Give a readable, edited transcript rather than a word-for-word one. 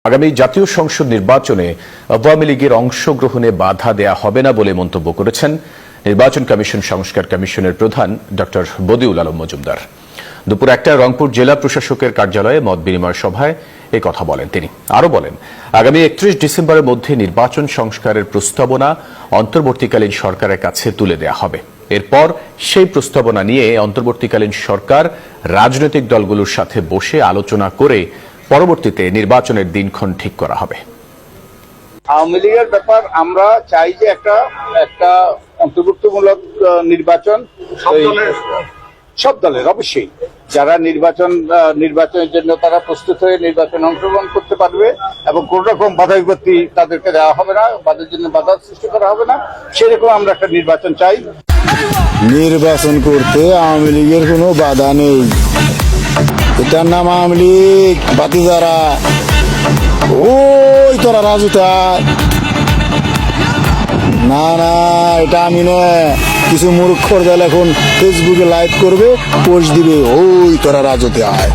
আগামী জাতীয় সংসদ নির্বাচনে আওয়ামী লীগের অংশগ্রহণে বাধা দেয়া হবে না বলে মন্তব্য করেছেন নির্বাচন কমিশন সংস্কার কমিশনের প্রধান ডক্টর বদিউল আলম মজুমদার। দুপুর ১টায় রংপুর জেলা প্রশাসকের কার্যালয়ে মত বিনিময় সভায় এই কথা বলেন তিনি। আরও বলেন, আগামী ৩১ ডিসেম্বরের মধ্যে নির্বাচন সংস্কারের প্রস্তাবনা অন্তর্বর্তীকালীন সরকারের কাছে তুলে দেয়া হবে। এরপর সেই প্রস্তাবনা নিয়ে অন্তর্বর্তীকালীন সরকার রাজনৈতিক দলগুলোর সাথে বসে আলোচনা করে পরবর্তীতে নির্বাচনের দিনক্ষণ ঠিক করা হবে। আওয়ামী লীগের ব্যাপার আমরা চাই যে একটা অন্তর্ভুক্তমূলক নির্বাচন সব দলের অবশ্যই যারা নির্বাচনের জন্য তারা প্রস্তুত হয়ে নির্বাচনে অংশগ্রহণ করতে পারবে এবং কোন রকম বাধা বিপত্তি তাদেরকে দেওয়া হবে না, তাদের জন্য বাধা সৃষ্টি করা হবে না, সেরকম আমরা একটা নির্বাচন চাই। নির্বাচন করতে আওয়ামী লীগের কোনো বাধা নেই। এটার নাম আওয়ামী লীগ বাতি যারা ওই তোরা রাজুতা না না এটা আমি না, কিছু মূর্খর দল এখন ফেসবুকে লাইভ করবে, পোস্ট দিবে ওই তোরা রাজুতে আয়।